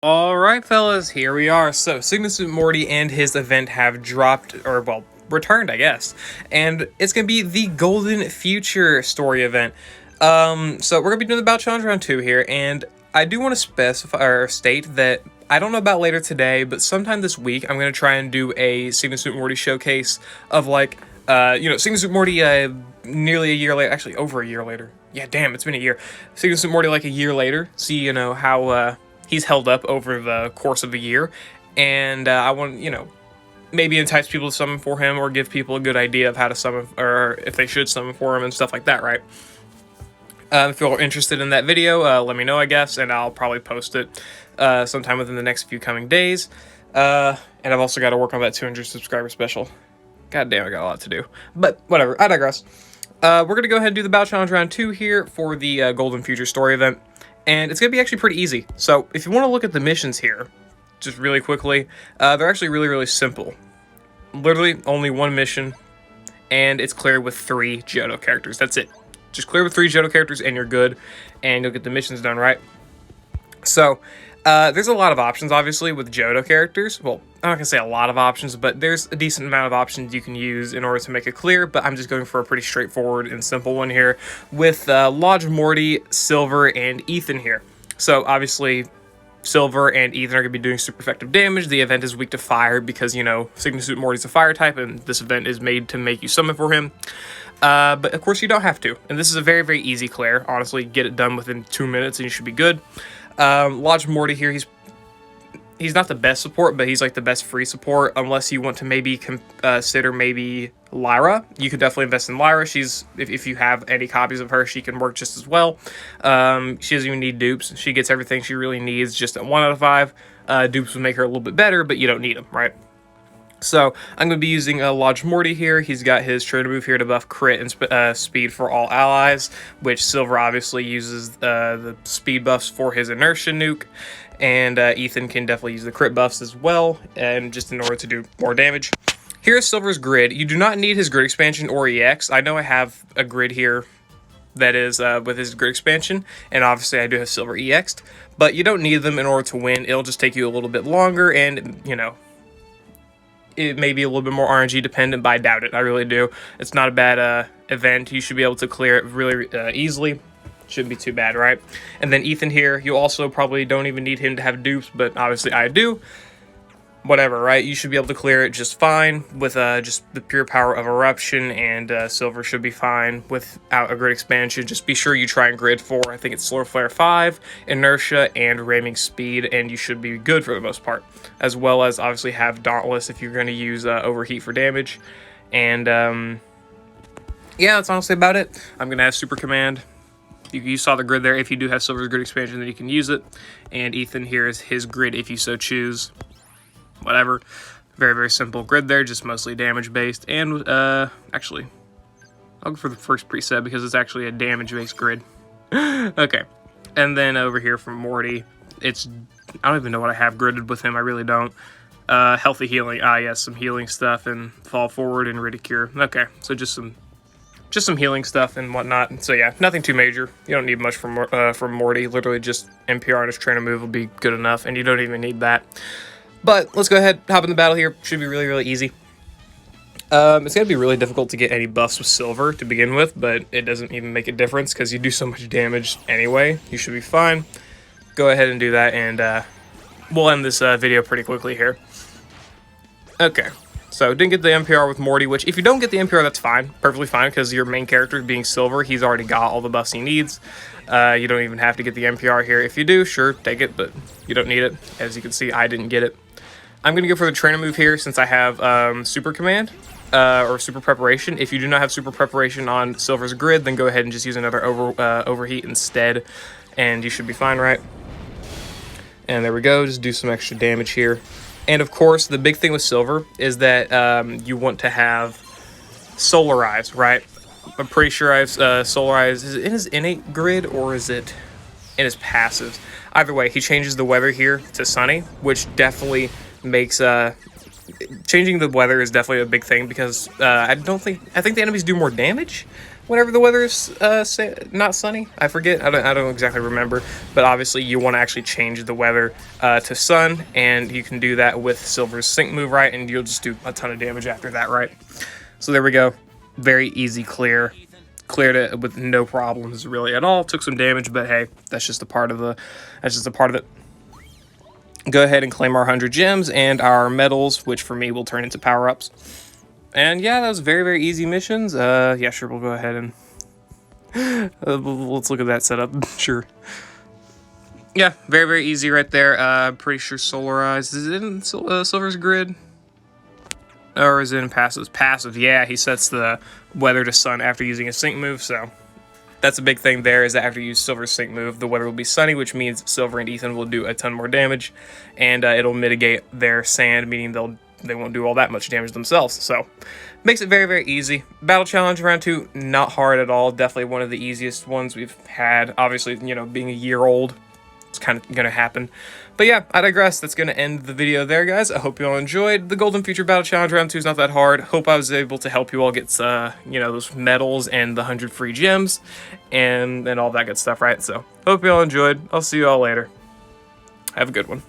Alright fellas, here we are. So, Sigma Suit Morty and his event have dropped, or well, returned I guess. And it's going to be the Golden Future story event. So we're going to be doing the Battle Challenge Round 2 here, and I do want to specify, or state that I don't know about later today, but sometime this week I'm going to try and do a Sigma Suit Morty showcase of like, Sigma Suit Morty nearly a year later, actually over a year later. Yeah, damn, it's been a year. Sigma Suit Morty like a year later, see, how, he's held up over the course of a year, and I want, maybe entice people to summon for him, or give people a good idea of how to summon, or if they should summon for him and stuff like that, right? If you're interested in that video, let me know, I guess, and I'll probably post it sometime within the next few coming days. And I've also got to work on that 200 subscriber special. God damn, I got a lot to do. But whatever, I digress. We're going to go ahead and do the Battle Challenge Round 2 here for the Golden Future story event. And it's going to be actually pretty easy. So if you want to look at the missions here, just really quickly, they're actually really, really simple. Literally only one mission, and it's cleared with 3 Johto characters. That's it. Just clear with 3 Johto characters and you're good, and you'll get the missions done, right? So, there's a lot of options, obviously, with Johto characters. Well, I'm not going to say a lot of options, but there's a decent amount of options you can use in order to make it clear, but I'm just going for a pretty straightforward and simple one here with Lodge Morty, Silver, and Ethan here. So, obviously, Silver and Ethan are going to be doing super effective damage. The event is weak to fire because, Sigma Suit Morty's a fire type, and this event is made to make you summon for him. But of course you don't have to, and this is a very, very easy clear. Honestly, get it done within 2 minutes and you should be good. Lodge Morty here, he's not the best support, but he's like the best free support, unless you want to maybe consider maybe Lyra. You could definitely invest in Lyra. She's, if you have any copies of her, she can work just as well. She doesn't even need dupes. She gets everything she really needs just at 1 out of 5. Dupes would make her a little bit better, but you don't need them, right? So, I'm going to be using Lodge Morty here. He's got his trainer move here to buff crit and speed for all allies, which Silver obviously uses the speed buffs for his inertia nuke, and Ethan can definitely use the crit buffs as well, and just in order to do more damage. Here's Silver's grid. You do not need his grid expansion or EX. I know I have a grid here that is with his grid expansion, and obviously I do have Silver EX'd, but you don't need them in order to win. It'll just take you a little bit longer, and, it may be a little bit more RNG dependent, but I doubt it. I really do. It's not a bad event. You should be able to clear it really easily. Shouldn't be too bad, right? And then Ethan here, you also probably don't even need him to have dupes, but obviously I do. Whatever, right? You should be able to clear it just fine with just the pure power of Eruption, and Silver should be fine without a grid expansion. Just be sure you try and grid for, I think it's Slow Flare 5, Inertia, and Ramming Speed, and you should be good for the most part. As well as obviously have Dauntless if you're going to use Overheat for damage. And yeah, that's honestly about it. I'm going to have Super Command. You saw the grid there. If you do have Silver's grid expansion, then you can use it. And Ethan here is his grid if you so choose. Whatever. Very, very simple grid there, just mostly damage based. And actually, I'll go for the first preset because it's actually a damage based grid. Okay. And then over here from Morty, I don't even know what I have gridded with him. I really don't. Healthy healing. Yes, some healing stuff, and Fall Forward and Ridicure. Okay, so just some healing stuff and whatnot. So yeah, nothing too major. You don't need much from Morty. Literally just NPR and his trainer move will be good enough, and you don't even need that. But let's go ahead, hop in the battle here. Should be really, really easy. It's going to be really difficult to get any buffs with Silver to begin with, but it doesn't even make a difference because you do so much damage anyway. You should be fine. Go ahead and do that, and we'll end this video pretty quickly here. Okay, so didn't get the NPR with Morty, which if you don't get the NPR, that's fine. Perfectly fine, because your main character being Silver, he's already got all the buffs he needs. You don't even have to get the NPR here. If you do, sure, take it, but you don't need it. As you can see, I didn't get it. I'm going to go for the trainer move here since I have Super Command, or Super Preparation. If you do not have Super Preparation on Silver's grid, then go ahead and just use another Overheat instead, and you should be fine, right? And there we go, just do some extra damage here. And of course, the big thing with Silver is that you want to have Solarize, right? I'm pretty sure I have Solarize. Is it in his innate grid, or is it in his passives? Either way, he changes the weather here to Sunny, which definitely makes changing the weather is definitely a big thing, because I think the enemies do more damage, whenever the weather is not sunny. I forget. I don't exactly remember. But obviously, you want to actually change the weather to sun, and you can do that with Silver's Sync move, right? And you'll just do a ton of damage after that, right? So there we go. Very easy clear. Cleared it with no problems really at all. Took some damage, but hey, that's just a part of the. That's just a part of it. Go ahead and claim our 100 gems and our medals, which for me will turn into power-ups. And yeah, that was very, very easy missions. Yeah, sure, we'll go ahead and let's look at that setup. Sure. Yeah, very, very easy right there. I'm pretty sure Solarized is it in Silver's grid. Or is it in passive? Passive, yeah, he sets the weather to sun after using a sync move, so that's a big thing there, is that after you use Silver's sync move, the weather will be sunny, which means Silver and Ethan will do a ton more damage, and it'll mitigate their sand, meaning they won't do all that much damage themselves, so makes it very, very easy. Battle Challenge round 2, not hard at all, definitely one of the easiest ones we've had. Obviously, you know, being a year old, it's kind of going to happen. But yeah, I digress. That's going to end the video there, guys. I hope you all enjoyed. The Golden Future Battle Challenge round 2 is not that hard. Hope I was able to help you all get, you know, those medals and the 100 free gems and all that good stuff, right? So, hope you all enjoyed. I'll see you all later. Have a good one.